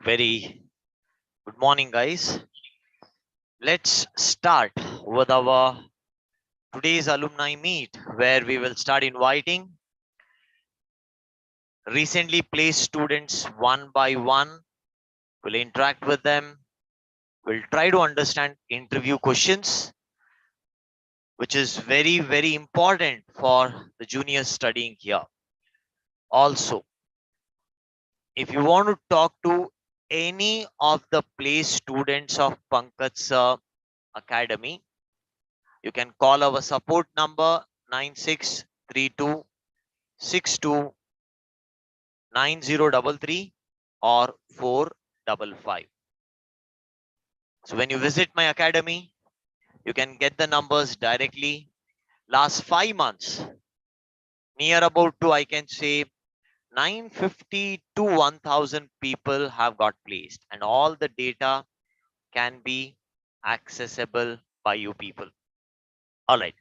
Very good morning, guys. Let's start with our today's alumni meet where we will start inviting recently placed students one by one. We'll interact with them. We'll try to understand interview questions, which is very important for the juniors studying here. Also, if you want to talk to any of the placed students of Pankaj Academy, you can call our support number 9632629033 or 455. So when you visit my academy, you can get the numbers directly. Last 5 months, near about to I can say 950 to 1000 people have got placed, and all the data can be accessible by you people. All right.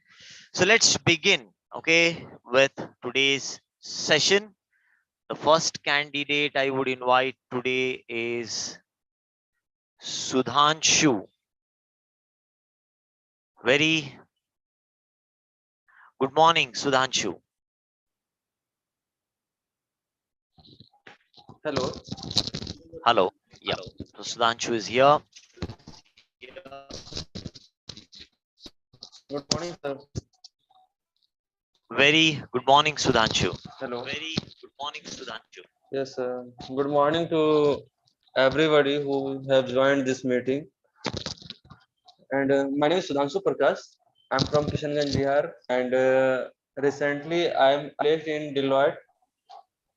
So let's begin, okay, with today's session. The first candidate I would invite today is Sudhanshu. Very good morning, Sudhanshu. Hello. Hello. Yeah. So Sudhanshu is here. Good morning, sir. Very good morning, Sudhanshu. Hello. Very good morning, Sudhanshu. Yes, sir. Good morning to everybody who have joined this meeting. And my name is Sudhanshu Prakash. I'm from Kishanganj, Bihar. And recently, I'm placed in Deloitte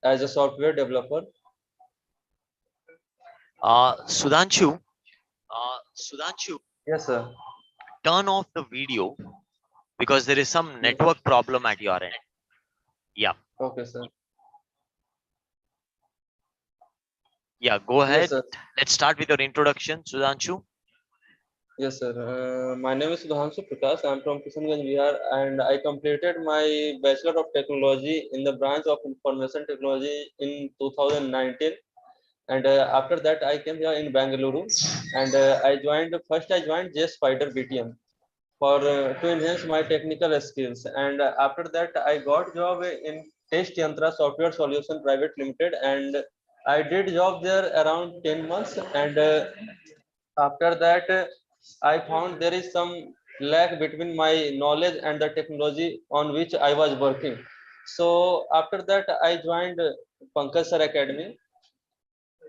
as a software developer. Sudhanshu, Yes, sir. turn off the video because there is some Yes. network problem at your end. Yeah. Okay, sir. Yeah. Go Yes, ahead. sir. Let's start with your introduction, Sudhanshu. Yes, sir. My name is Sudhanshu Prakash. I'm from Kishanganj, Bihar, and I completed my Bachelor of Technology in the branch of Information Technology in 2019. And after that, I came here in Bangalore, and I joined J Spider BTM for to enhance my technical skills. And after that, I got job in Test Yantra Software Solution Private Limited, and I did job there around 10 months. And after that, I found there is some lag between my knowledge and the technology on which I was working. So after that, I joined Pankaj Sir Academy.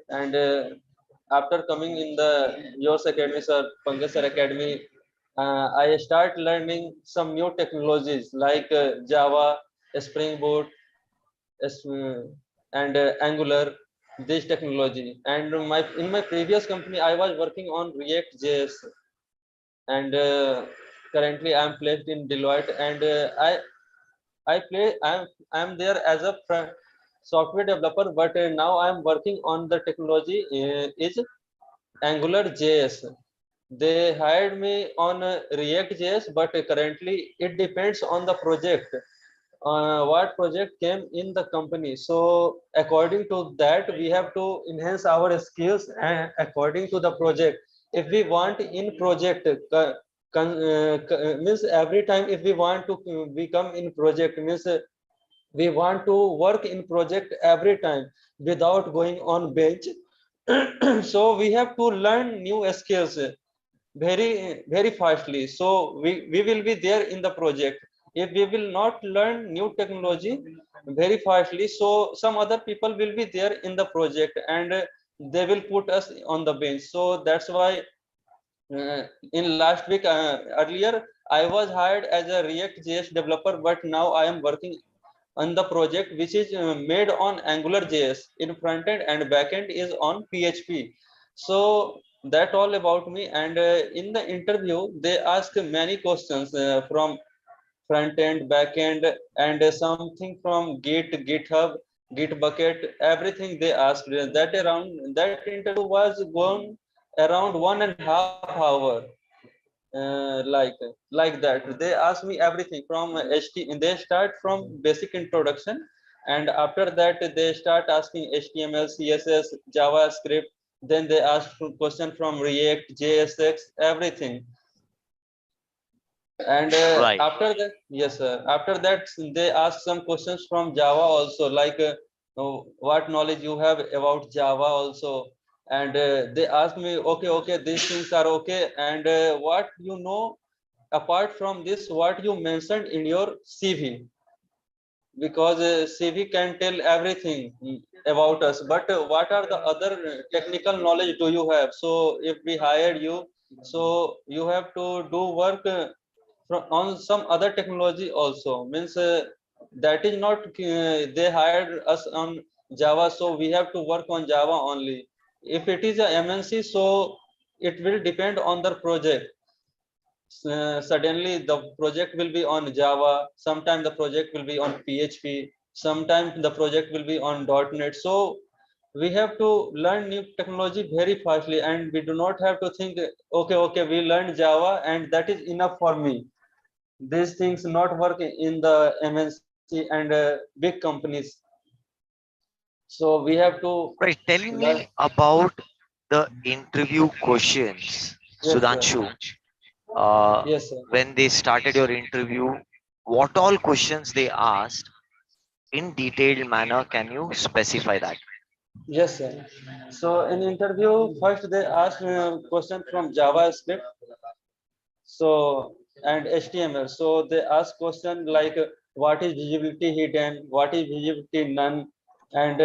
And after coming in the yours academy, sir, Pankaj Sir Academy, I start learning some new technologies like Java, Spring Boot, and Angular, this technology. And my in my previous company, I was working on React JS. And currently I'm placed in Deloitte. And I'm there as a software developer, but now I'm working on the technology is Angular JS. They hired me on React JS, but currently it depends on the project, what project came in the company. So according to that, we have to enhance our skills and according to the project. If we want in project means every time, if we want to become in project means we want to work in project every time without going on bench. So we have to learn new skills very fastly, so we will be there in the project. If we will not learn new technology very fastly, so some other people will be there in the project, and they will put us on the bench. So that's why in last week, earlier, I was hired as a React JS developer, but now I am working on the project which is made on Angular JS. In front end and back end is on PHP. So that all about me. And in the interview, they ask many questions from front end, back end, and something from Git, GitHub, Gitbucket, everything they asked. That interview was going around 1.5 hours. Like that, they ask me everything from they start from basic introduction, and after that they start asking HTML, CSS, JavaScript, Then they asked question from React, JSX, everything. And Right. after that, yes sir, after that they ask some questions from Java also, like what knowledge you have about Java also. And they ask me, okay, okay, these things are okay, and what you know apart from this, what you mentioned in your CV, because CV can tell everything about us, but what are the other technical knowledge do you have? So if we hired you, so you have to do work on some other technology also, means that is not they hired us on Java, so we have to work on Java only. If it is a MNC, so it will depend on the project. Suddenly the project will be on Java, sometime the project will be on PHP, sometime the project will be on .NET. So we have to learn new technology very fastly, and we do not have to think, okay, okay, we learned Java and that is enough for me. These things not work in the MNC and big companies. So we have to Right. Tell learn. me about the interview questions, Yes sir. Sudhanshu. Uh, Yes sir. when they started your interview, what all questions they asked in detailed manner? Can you specify that? Yes sir. So in interview, first they ask question from JavaScript, so and HTML. So they ask question like what is visibility hidden, what is visibility none, and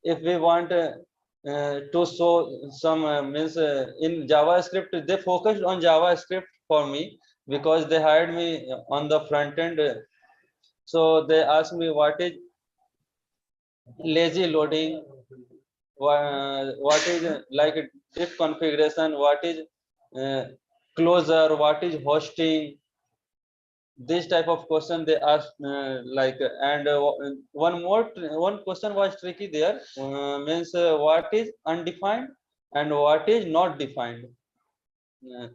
if we want to show some means in JavaScript, they focused on JavaScript for me because they hired me on the front end. So they asked me what is lazy loading, what is like diff configuration, what is uh, closure, what is hosting. This type of question they asked, like, and one question was tricky there, means what is undefined and what is not defined. Uh,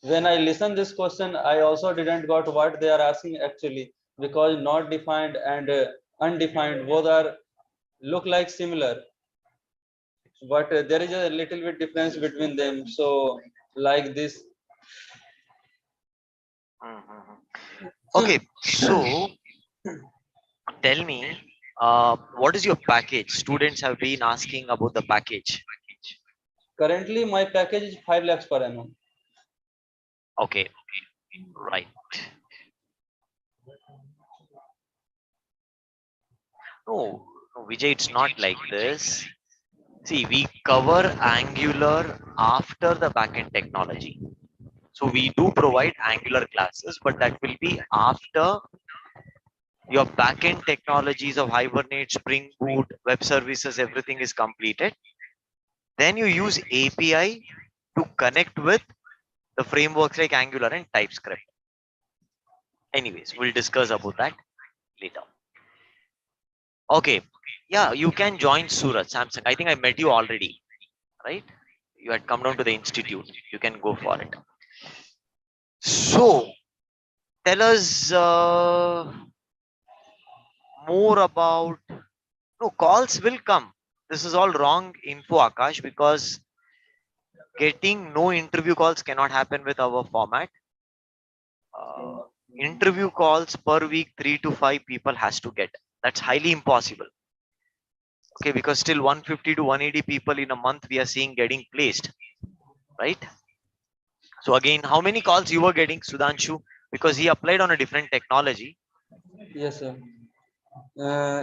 when I listen this question, I also didn't got what they are asking actually, because not defined and undefined both are look like similar, but there is a little bit difference between them. So like this. Mhm. Okay, so tell me, what is your package? Students have been asking about the package. Currently my package is 5 lakhs per annum. Okay, right. No, no, Vijay, it's not like this. See, we cover Angular after the backend technology. So we do provide Angular classes, but that will be after your backend technologies of Hibernate, Spring Boot, web services, everything is completed. Then you use API to connect with the frameworks like Angular and TypeScript. Anyways, we'll discuss about that later. Okay. Yeah, you can join Surat, Samsung. I think I met you already, right? You had come down to the institute. You can go for it. So, tell us more about. No, calls will come. This is all wrong info, Akash, because getting no interview calls cannot happen with our format. Uh, Interview calls per week, 3 to 5 people has to get. That's highly impossible. Okay, because still 150 to 180 people in a month we are seeing getting placed, right? So again, how many calls you were getting, Sudhanshu? Because he applied on a different technology. Yes sir.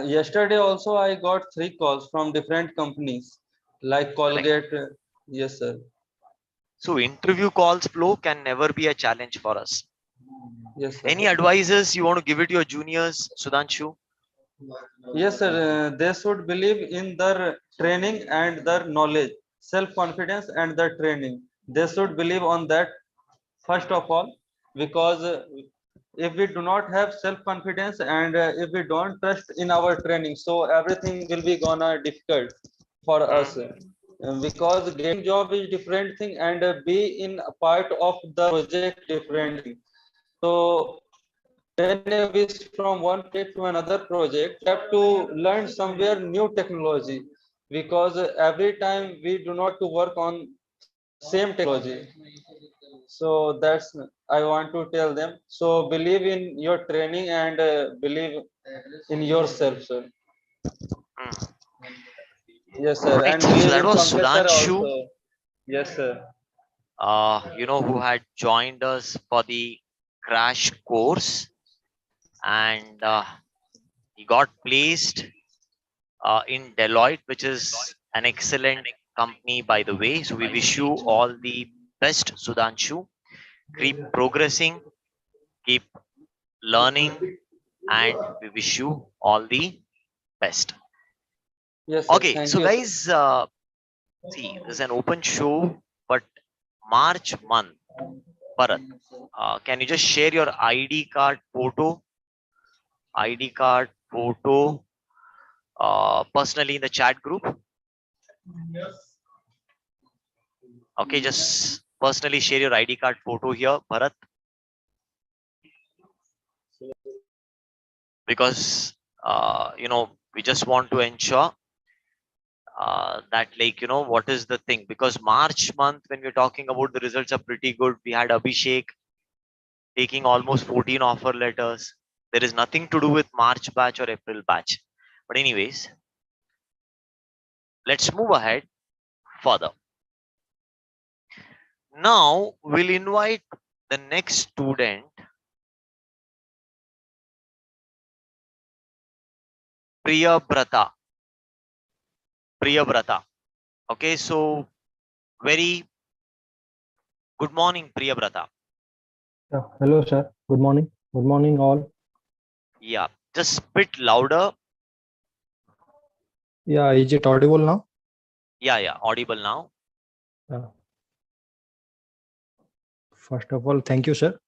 Yesterday also I got 3 calls from different companies like Correct. Colgate. Yes sir. So interview calls flow can never be a challenge for us. Yes sir. Any advices you want to give it to your juniors, Sudhanshu? Yes sir. They should believe in their training and their knowledge, self confidence and their training. They should believe on that first of all, because if we do not have self confidence and if we don't trust in our training, so everything will be gonna difficult for us. Because getting job is different thing, and be in a part of the project different thing. So when we switch from one project to another project, we have to learn somewhere new technology. because every time we do not to work on same technology. So that's I want to tell them. So believe in your training and believe in yourself, sir. Mm. Yes, sir, Right. and So believe that in was Pankaj sir Sudhanshu, also. Yes, sir. who had joined us for the crash course, and he got placed in Deloitte, which is an excellent company, by the way. So we wish you all the best, Sudhanshu. Keep progressing, keep learning, and we wish you all the best. Yes, sir. Okay, Thank so you, sir. guys, see, this is an open show, but March month, Bharat, can you just share your ID card photo, ID card photo, personally in the chat group? Okay, just personally share your ID card photo here, Bharat, because we just want to ensure that, like, what is the thing, because March month, when we're talking about, the results are pretty good. We had Abhishek taking almost 14 offer letters. There is nothing to do with March batch or April batch. But anyways, let's move ahead further. Now we'll invite the next student, Priyabrata. Priyabrata. Okay, so very good morning, Priyabrata. Yeah, hello, sir. Good morning. Good morning, all. Yeah, just a bit louder. Yeah, is it audible now? Yeah, audible now. Yeah. First of all, thank you, sir.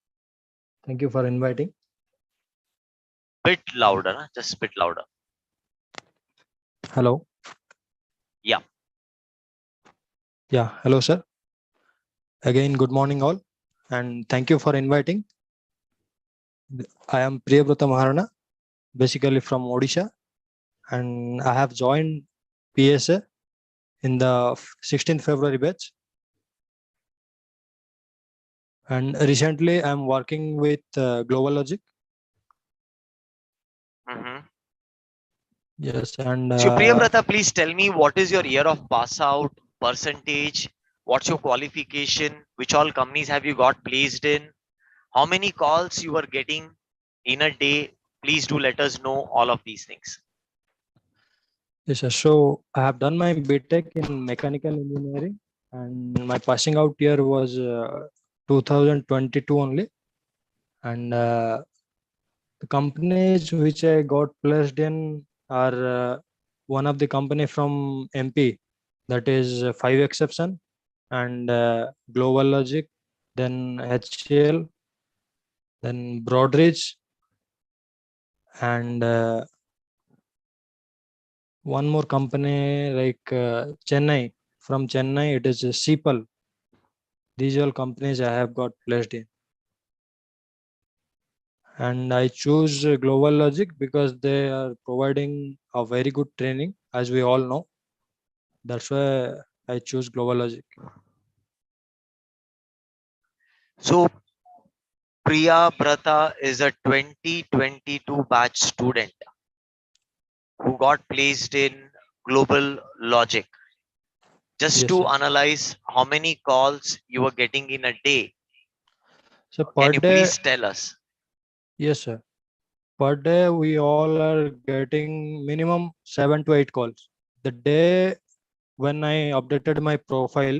Thank you for inviting. Bit louder, huh? Just a bit louder. Hello. Yeah. Yeah, hello, sir. Again, good morning, all, and thank you for inviting. I am Priyabrata Maharana, basically from Odisha, and I have joined PSA in the 16th February batch. And recently, I'm working with Global Logic. Mm-hmm. Yes, and So Priyabrata, please tell me, what is your year of pass out, percentage, what's your qualification, which all companies have you got placed in, how many calls you are getting in a day? Please do let us know all of these things. yes, sir. So I have done my BTech in mechanical engineering, and my passing out year was 2022 only. And the companies which I got placed in are one of the company from MP, that is Five Exception, and Global Logic, then HCL, then Broadridge, and one more company like Chennai. From Chennai, it is Seapal. These all companies I have got placed in. And I choose Global Logic because they are providing a very good training, as we all know. That's why I choose Global Logic. So Priyabrata is a 2022 batch student who got placed in Global Logic. Just Yes, to sir. analyze how many calls you are getting in a day, So can per you day, please tell us? yes, sir. Per day, we all are getting minimum 7 to 8 calls. The day when I updated my profile,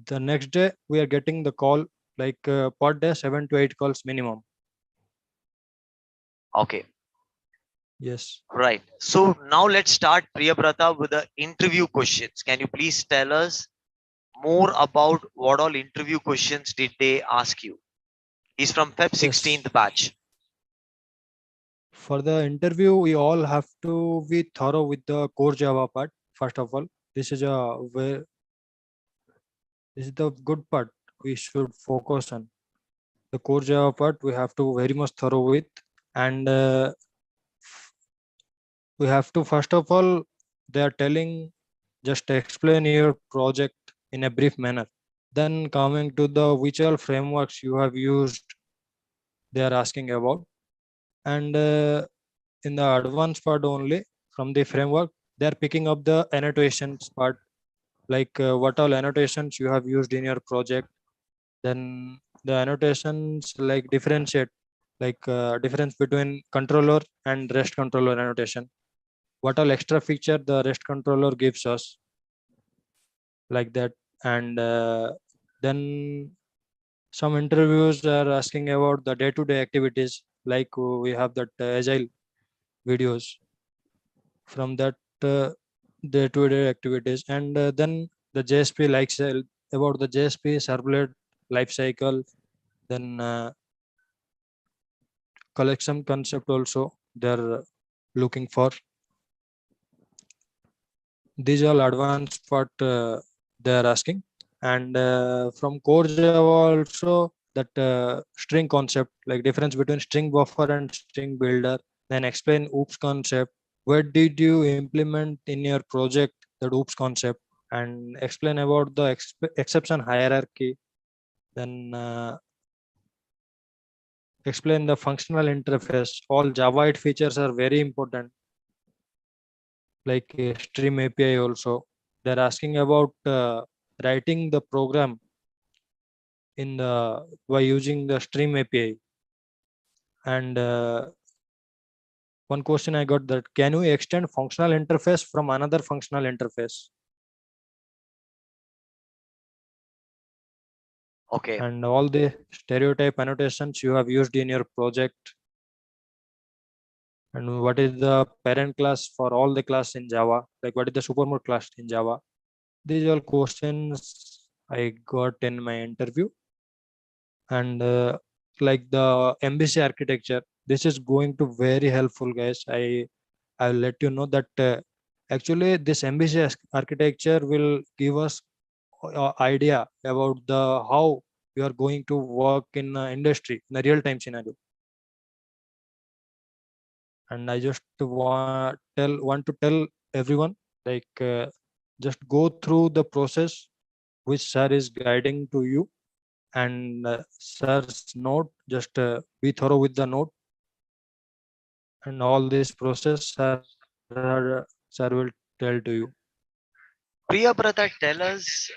the next day we are getting the call like per day 7 to 8 calls minimum. Okay, Yes. right. So now let's start, Priyabrata, with the interview questions. Can you please tell us more about what all interview questions did they ask you? He's from Feb Yes. 16th batch. For the interview, we all have to be thorough with the core Java part. First of all, this is a where this is the good part we should focus on. The core Java part we have to very much thorough with, and we have to first of all they are telling just explain your project in a brief manner. Then coming to the which all frameworks you have used, they are asking about. And in the advanced part only, from the framework, they are picking up the annotations part, like what all annotations you have used in your project. Then the annotations like differentiate, like difference between controller and rest controller annotation. What all extra feature the rest controller gives us, like that. And then some interviews are asking about the day-to-day activities, like we have that agile videos from that day-to-day activities. And then the JSP likes about the JSP servlet life cycle. Then collection concept also they're looking for. These are advanced part they are asking. And from core Java also, that string concept, like difference between string buffer and string builder. Then explain oops concept. Where did you implement in your project that oops concept? And explain about the exception hierarchy. Then explain the functional interface. All Java 8 features are very important, like stream API also. They're asking about writing the program in the by using the stream API. And one question I got, that can we extend functional interface from another functional interface? Okay. And all the stereotype annotations you have used in your project. And what is the parent class for all the class in Java? Like what is the supermode class in Java? These are questions I got in my interview. And like the MBC architecture, this is going to very helpful, guys. I'll let you know that actually this MBC architecture will give us idea about the how we are going to work in industry in a real time scenario. And I just want to tell everyone, like just go through the process which sir is guiding to you. And sir's note, just be thorough with the note. And all this process sir will tell to you. Priya brother, tell us,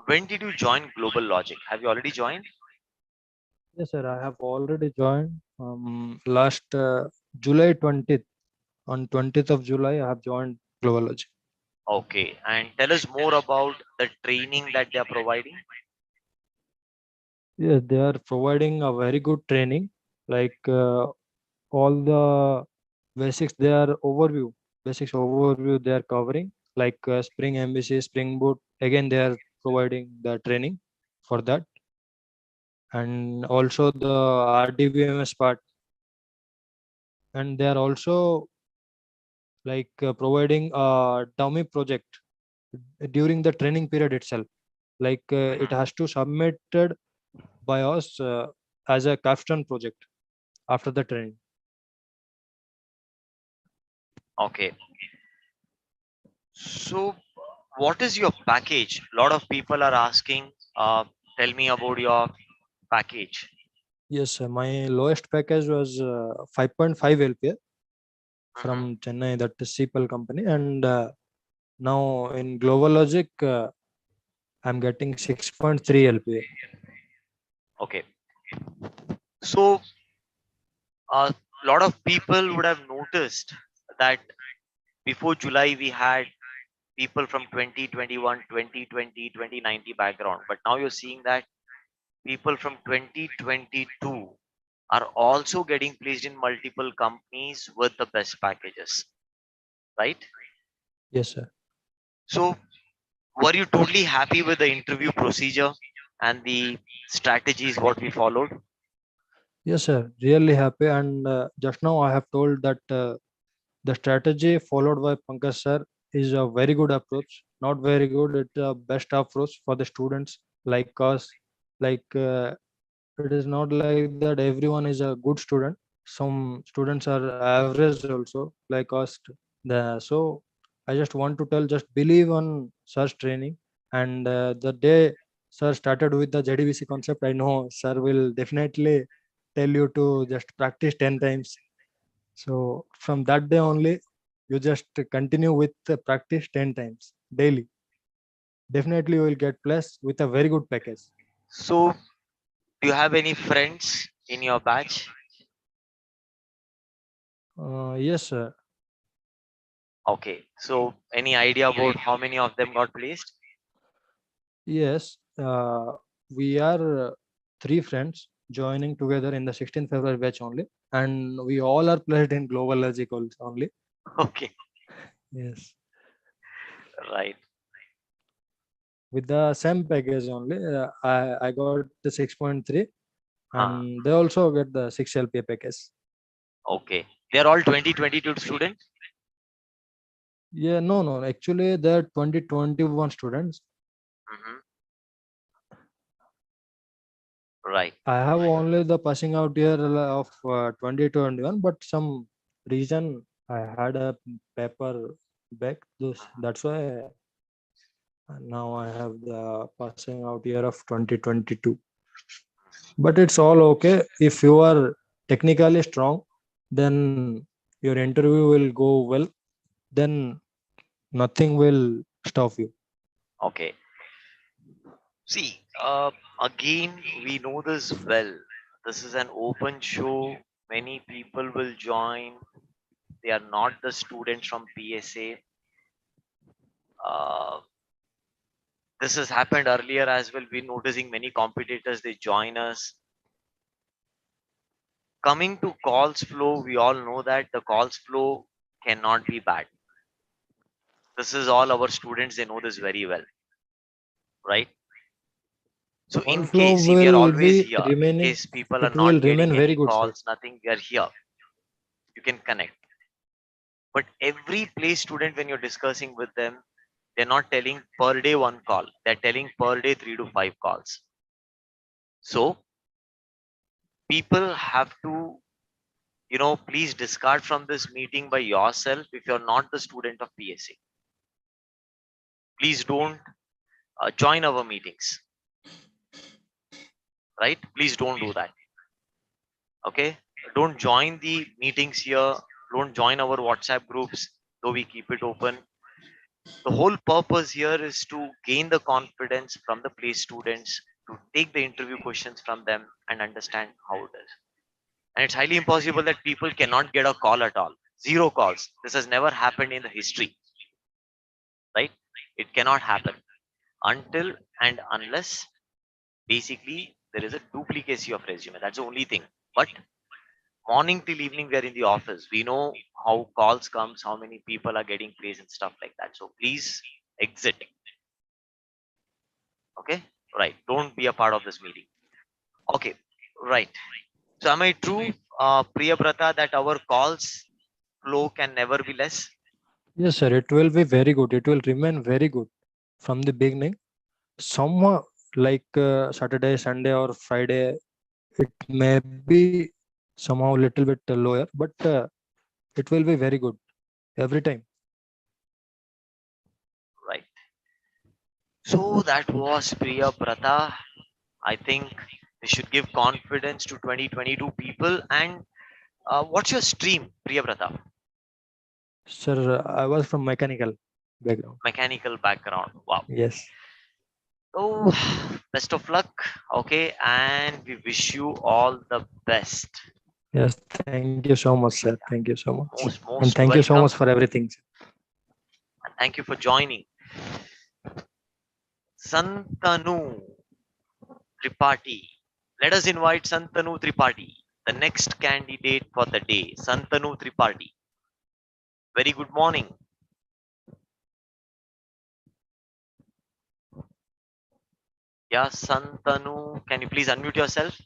when did you join Global Logic? Have you already joined? Yes, sir, I have already joined last July 20th. On 20th of July, I have joined Globalogy. Okay. And tell us more about the training that they are providing. Yes, they are providing a very good training, like all the basics. They are basics overview they are covering, like Spring MVC, Spring Boot. Again, they are providing the training for that. And also the RDBMS part. And they are also like providing a dummy project during the training period itself. Like it Mhm. has to submitted by us as a capstone project after the training. Okay. So, what is your package? A lot of people are asking, tell me about your package. Yes, my lowest package was 5.5 LPA Mhm. from Chennai, that is CPL company. And now in Global Logic, I'm getting 6.3 LPA. Okay. So, a lot of people would have noticed that before July we had people from 2021, 2020, 2090 background, but now you're seeing that people from 2022 are also getting placed in multiple companies with the best packages, right? Yes, sir. So, were you totally happy with the interview procedure and the strategies what we followed? Yes, sir. Really happy. And just now I have told that the strategy followed by Pankaj sir is a very good approach. Not very good, it's a best approach for the students like us. Like it is not like that everyone is a good student. Some students are average also, like us. So I just want to tell, just believe on sir's training. And the day sir started with the JDBC concept, I know sir will definitely tell you to just practice 10 times. So from that day only, you just continue with the practice 10 times daily. Definitely you will get plus with a very good package. So, do you have any friends in your batch? Yes, sir. Okay. So, any idea about how many of them got placed? Yes, we are three friends joining together in the 16th February batch only, and we all are placed in global logic only. Okay. Yes, Right. with the same package only. I got the 6.3, Uh, and they also get the 6 LPA package. okay. They're all 2022 students. Yeah, no, no. Actually, they're 2021 students. Hmm. Right. I have only the passing out year of 2021, but some reason I had a paper back. That's why now I have the passing out year of 2022. But it's all okay. If you are technically strong, then your interview will go well. Then nothing will stop you. Okay. See, again, we know this well. This is an open show. Many people will join. They are not the students from PSA. Uh, this has happened earlier as well. We're noticing many competitors, they join us. Coming to calls flow, we all know that the calls flow cannot be bad. This is all our students, they know this very well, right? So All in flow case, see, we are will always be here. In remaining. case people are It will not remain getting very any good, sir. calls, nothing, we are here. You can connect. But every place student, when you're discussing with them, they're not telling per day one call. They're telling per day 3 to 5 calls. So people have to, please discard from this meeting by yourself if you're not the student of PSA. Please don't join our meetings, right? Please don't do that. Okay? Don't join the meetings here. Don't join our WhatsApp groups, though we keep it open. The whole purpose here is to gain the confidence from the place students, to take the interview questions from them and understand how it is. And it's highly impossible that people cannot get a call at all. Zero calls. This has never happened in the history, right? It cannot happen until and unless basically there is a duplicacy of resume. That's the only thing. But morning till evening we are in the office. We know how calls comes, how many people are getting placed and stuff like that. So please exit. Okay? Right. Don't be a part of this meeting. Okay. Right. So am I true, Priyabrata, that our calls flow can never be less? Yes, sir. It will be very good. It will remain very good from the beginning. Somehow, like Saturday, Sunday, or Friday, it may be somehow little bit lower, but it will be very good every time. Right. So that was Priyabrata. I think they should give confidence to 2022 people. And what's your stream, Priyabrata? Sir, I was from mechanical background. Mechanical background. Wow. Yes. Oh, best of luck. Okay. And we wish you all the best. Yes. Thank you so much, sir. Thank you so much. Most, And thank most you so much for welcome. everything, sir. And thank you for joining. Santanu Tripathi. Let us invite Santanu Tripathi, the next candidate for the day. Santanu Tripathi. Very good morning. Yeah, Santanu, can you please unmute yourself?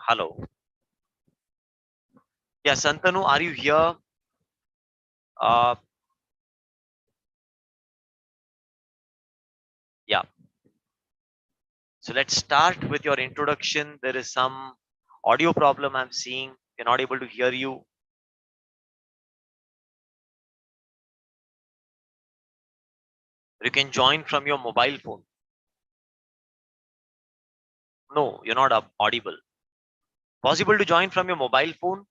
Hello. Yeah, Santanu, are you here? Uh, yeah. So let's start with your introduction. There is some audio problem I'm seeing. We're not able to hear you. You can join from your mobile phone. No, you're not audible. Possible to join from your mobile phone?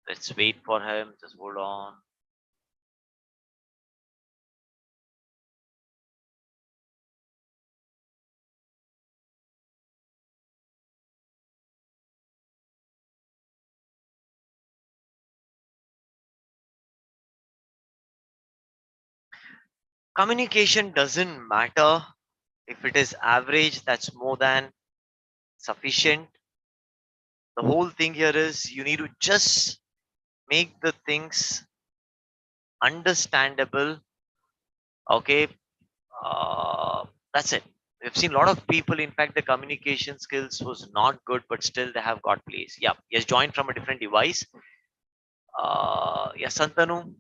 Let's wait for him. Just hold on. Communication doesn't matter if it is average, that's more than sufficient. The whole thing here is you need to just make the things understandable. Okay, that's it. We've seen a lot of people, in fact, the communication skills was not good, but still they have got place. Yeah, yes, joined from a different device. Yes, Santanu.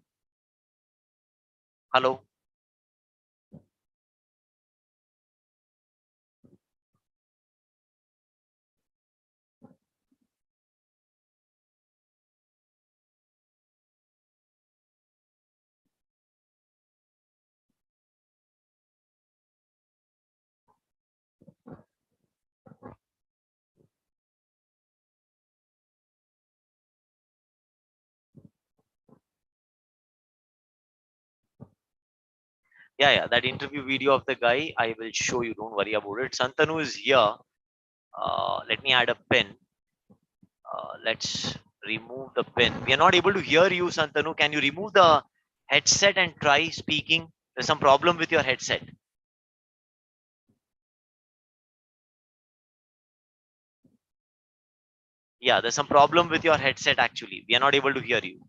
Hello. Yeah, yeah, that interview video of the guy, I will show you. Don't worry about it. Santanu is here. Let me add a pin. Let's remove the pin. We are not able to hear you, Santanu. Can you remove the headset and try speaking? There's some problem with your headset. Yeah, there's some problem with your headset actually. We are not able to hear you.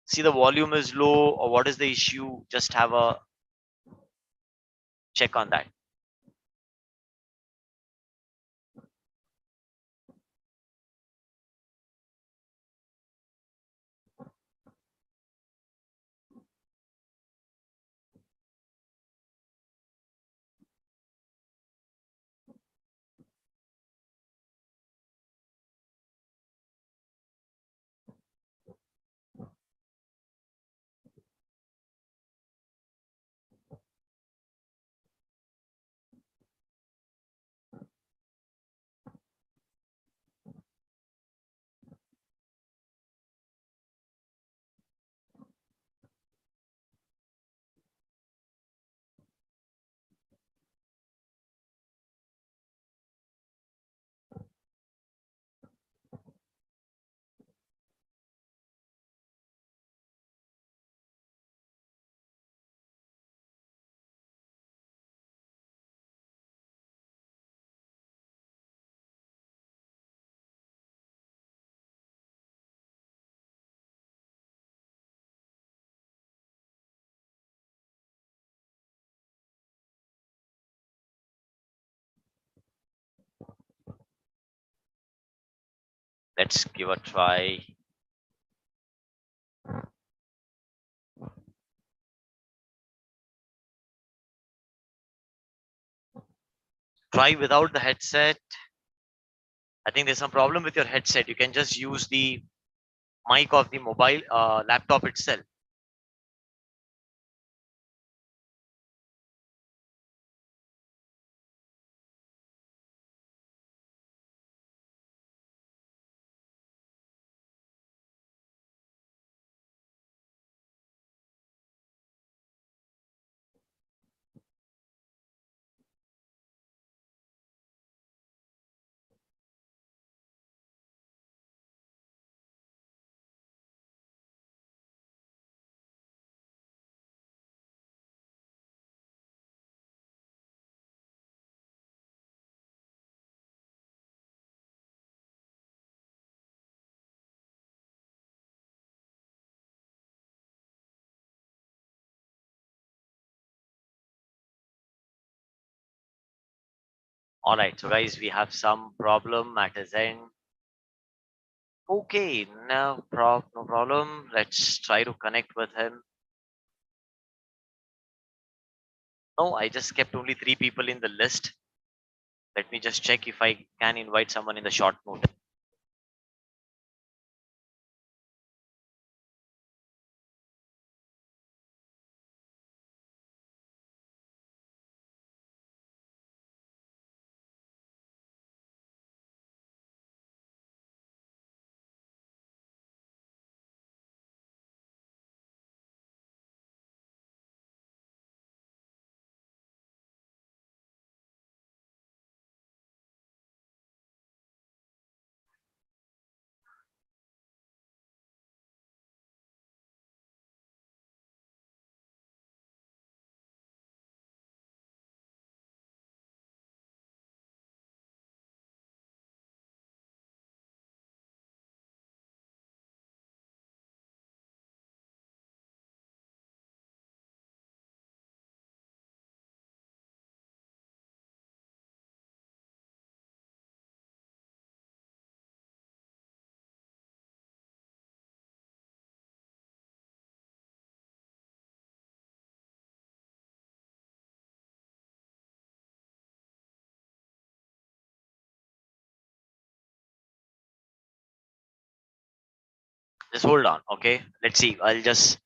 See, the volume is low, or what is the issue? Just have a check on that. Let's give a try. Try without the headset. I think there's some problem with your headset. You can just use the mic of the mobile laptop itself. All right, so guys, we have some problem at his end. Okay, no problem. Let's try to connect with him. No, I just kept only 3 people in the list. Let me just check if I can invite someone in the short note. Just hold on, okay? Let's see. I'll just,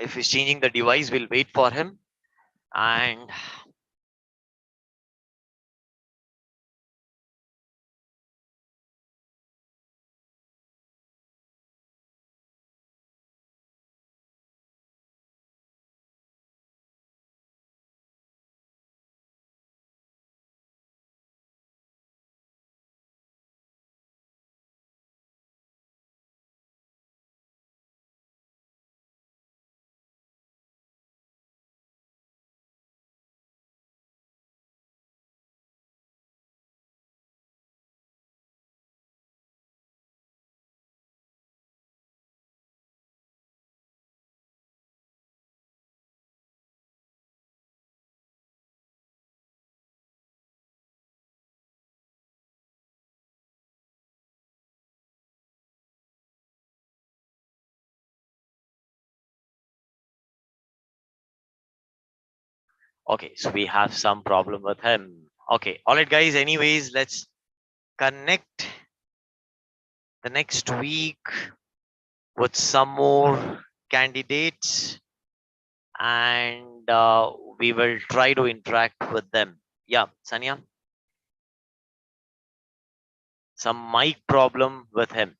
if he's changing the device, we'll wait for him. And okay, so we have some problem with him. Okay, all right, guys. Anyways, let's connect the next week with some more candidates, and we will try to interact with them. Yeah, Sanya, some mic problem with him.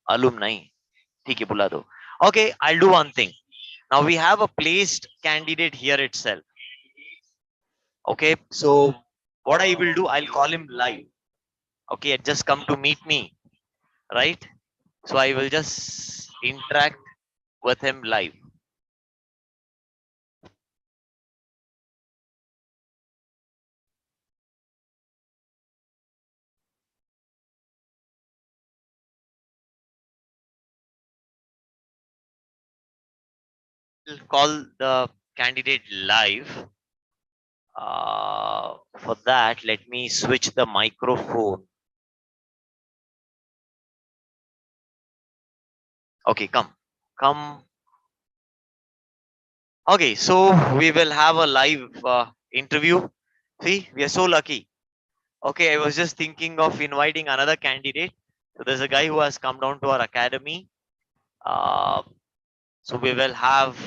Alumni. ठीक है बुला दो. Okay, I'll do one thing. Now we have a placed candidate here itself. Okay, so what I will do, I'll call him live. Okay, just come to meet me, right? So I will just interact with him live. I'll call the candidate live. For that, let me switch the microphone. Okay, come. Okay, so we will have a live interview. See, we are so lucky. Okay, I was just thinking of inviting another candidate. So there's a guy who has come down to our academy. Uh, so we will have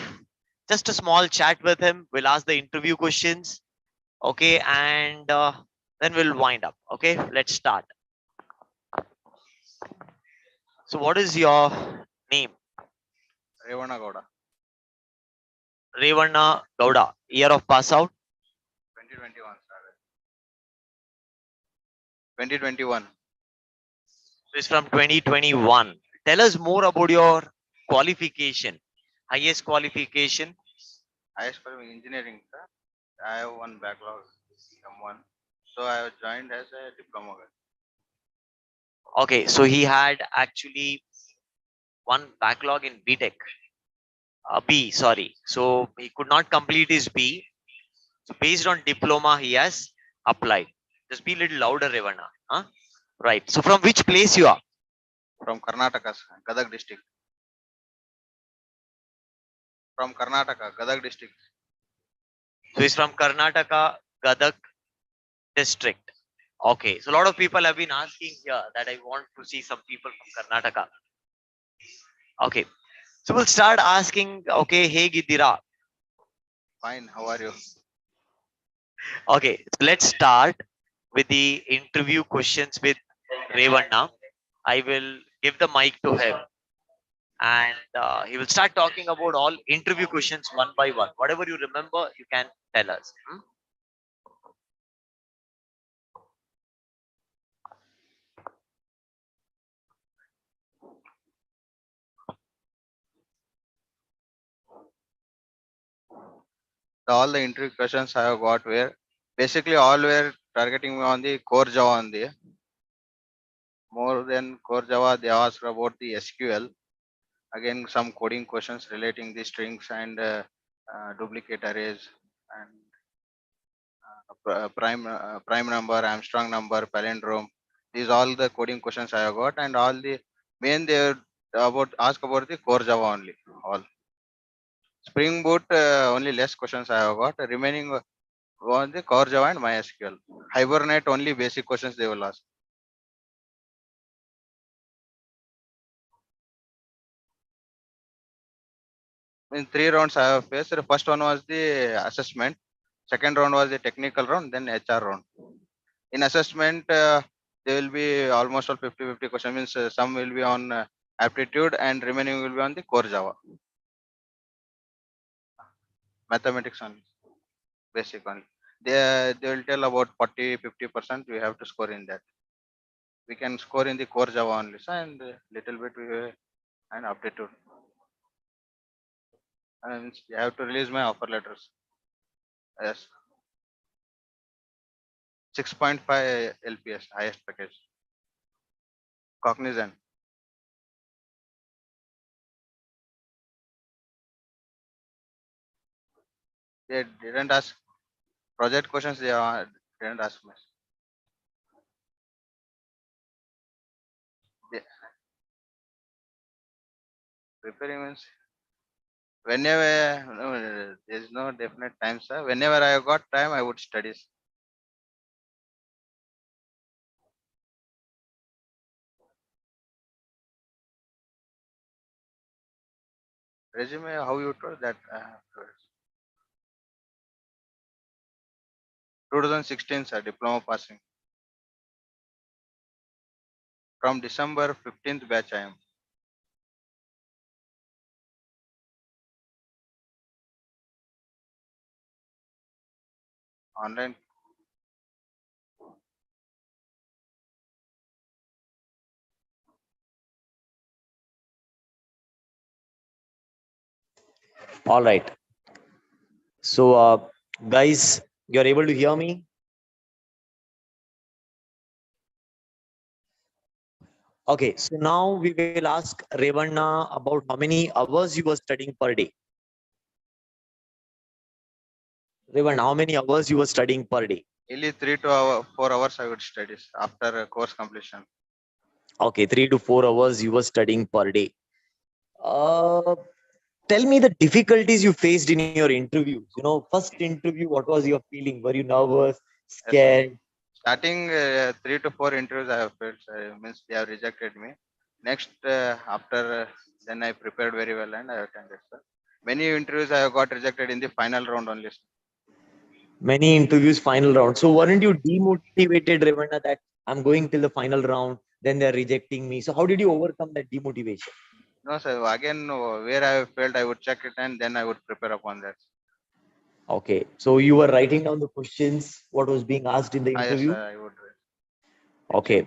just a small chat with him. We'll ask the interview questions. Okay, and then we'll wind up. Okay, let's start. So what is your name? Revana Gowda, Revanna Gowda. Year of pass out? 2021 started. 2021. So it's from 2021. Tell us more about your qualification. Highest qualification? Highest for engineering, sir. I have one backlog, M1. So I have joined as a diploma guy. Okay, so he had actually one backlog in BTech. B, sorry. So he could not complete his B. So based on diploma, he has applied. Just be a little louder, Revana. Huh? Right. So from which place you are? From Karnataka, sir, Gadag district. From Karnataka, Gadag district. So he's from Karnataka, Gadag district. Okay. So a lot of people have been asking here that I want to see some people from Karnataka. Okay. So we'll start asking, okay, hey Gidira. Fine, how are you? Okay, so let's start with the interview questions with Revanna. I will give the mic to him and he will start talking about all interview questions one by one. Whatever you remember, you can tell us. All the interview questions I have got were basically all were targeting me on the core Java only. More than core Java, they asked about the SQL. Again, some coding questions relating the strings and duplicate arrays and prime number, Armstrong number, palindrome. These all the coding questions I have got, and all the main they are about ask about the core Java only. All Spring Boot only less questions I have got. Remaining on the core Java and MySQL. Hibernate only basic questions they will ask. In 3 rounds I have faced. The first one was the assessment. Second round was the technical round, then HR round. In assessment, there will be almost all 50-50 question. Means some will be on aptitude and remaining will be on the core Java. Mathematics only, basic only. They will tell about 40-50% we have to score in that. We can score in the core Java only, sir, and little bit we and aptitude. And you have to release my offer letters. Yes, 6.5 LPS, highest package. Cognizant. They didn't ask project questions. Didn't ask me. They, preparing means whenever no, there is no definite time, sir. Whenever I got time, I would study. Resume, how you told that? 2016, sir, diploma passing. From December 15th batch, I am. Online. All right. So, guys, you're able to hear me? Okay. So now we will ask Revanna about how many hours you were studying per day. Revanna, how many hours you were studying per day? Only 4 hours I would study after course completion. Okay, 3 to 4 hours you were studying per day. Tell me the difficulties you faced in your interviews. You know, first interview, what was your feeling? Were you nervous, Yes, sir. scared? Starting 3 to 4 interviews I have failed. Means they have rejected me. Next, after then I prepared very well and I attended, sir. Many interviews I have got rejected in the final round only, sir. Many interviews, final round. So weren't you demotivated, Revanna, that I'm going till the final round, then they're rejecting me? So how did you overcome that demotivation? No, sir. Again, where I have failed, I would check it and then I would prepare upon that. Okay, so you were writing down the questions, what was being asked in the Yes, interview? sir, I would. Okay.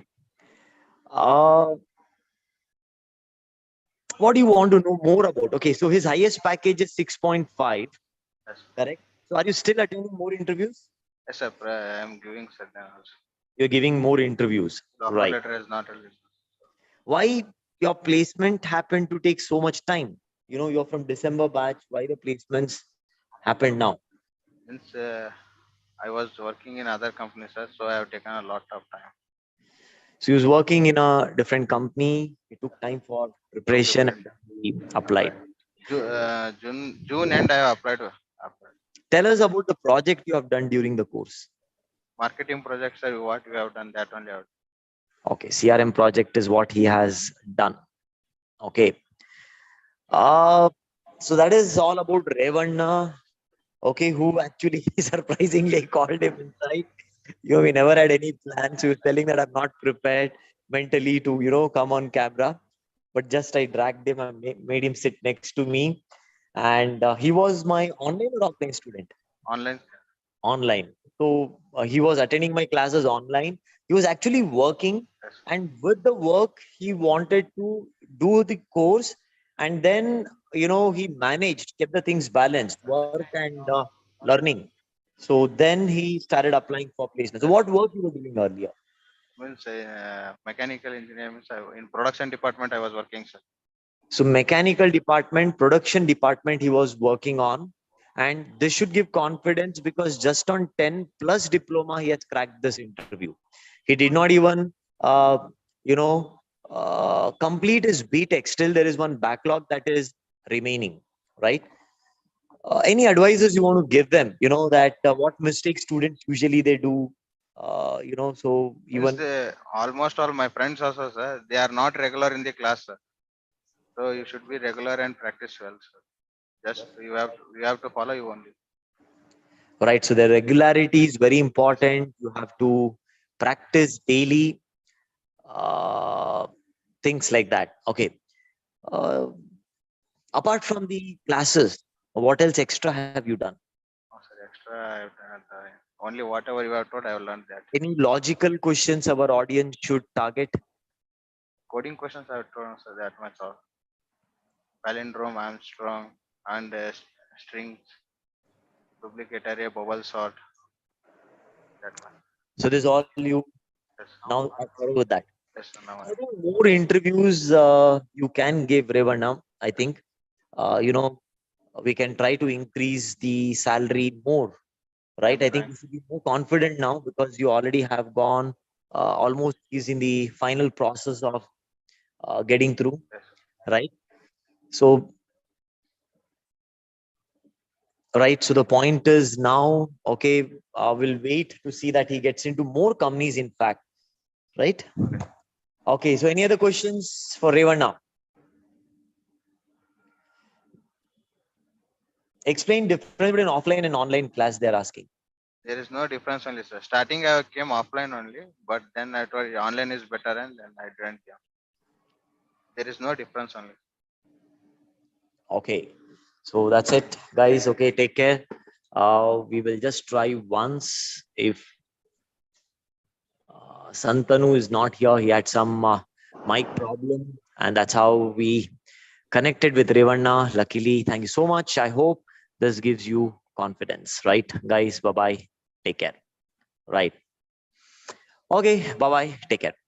What do you want to know more about? Okay, so his highest package is 6.5, Yes, correct? So are you still attending more interviews? yes, sir. I am giving, sir. Then also. You're giving more interviews, The offer right? letter is not released. Why your placement happened to take so much time? You're from December batch. Why the placements happened now? Since I was working in other companies, sir, so I have taken a lot of time So he was working in a different company. He took time for to preparation prepare. and he applied. Applied. June end I have applied. Applied. Tell us about the project you have done during the course. Marketing projects are what we have done. That only I have. Okay, CRM project is what he has done. Okay. So that is all about Revanna. Okay, who actually surprisingly I called him inside. We never had any plans. He was telling that I'm not prepared mentally to, come on camera. But just I dragged him and made him sit next to me. And he was my online or offline student? Online. Online. So he was attending my classes online. He was actually working, Yes. and with the work, he wanted to do the course, and then he managed, kept the things balanced, work and learning. So then he started applying for placements. So what work you were doing earlier? Means mechanical engineer means in production department I was working, sir. So mechanical department, production department he was working on. And this should give confidence because just on 10 plus diploma, he has cracked this interview. He did not even, you know, complete his BTech. Still, there is one backlog that is remaining, right? Any advices you want to give them? That what mistakes students usually they do. So Means even almost all my friends also, sir, they are not regular in the class, sir. So you should be regular and practice well, sir. Just you have to follow you only. right. So the regularity is very important. You have to practice daily, uh, things like that. Okay. Uh, Apart from the classes, what else extra have you done? Oh, sir, extra I have done, only whatever you have taught I have learned that. Any logical questions our audience should target? Coding questions I have taught, sir, that much all. Palindrome, Armstrong, and strings, duplicate array, bubble sort, that one. So this all you Yes, now are thorough with that. yes, sir, now I think more interviews you can give Revana. I think we can try to increase the salary more, right? I'm I think trying. you should be more confident now because you already have gone almost is in the final process of getting through, Yes, right? So right. So the point is now, okay, we'll wait to see that he gets into more companies. In fact, right? okay. Okay. So any other questions for Revan now? Explain difference between offline and online class. They're asking. There is no difference only, sir. Starting I came offline only, but then I told online is better, and then I didn't come. There is no difference only. Okay. So that's it, guys. Okay. Take care. We will just try once. If Santanu is not here, he had some mic problem, and that's how we connected with Revanna. Luckily, thank you so much. I hope this gives you confidence, right, guys? Bye bye. Take care. Right. Okay. Bye bye. Take care.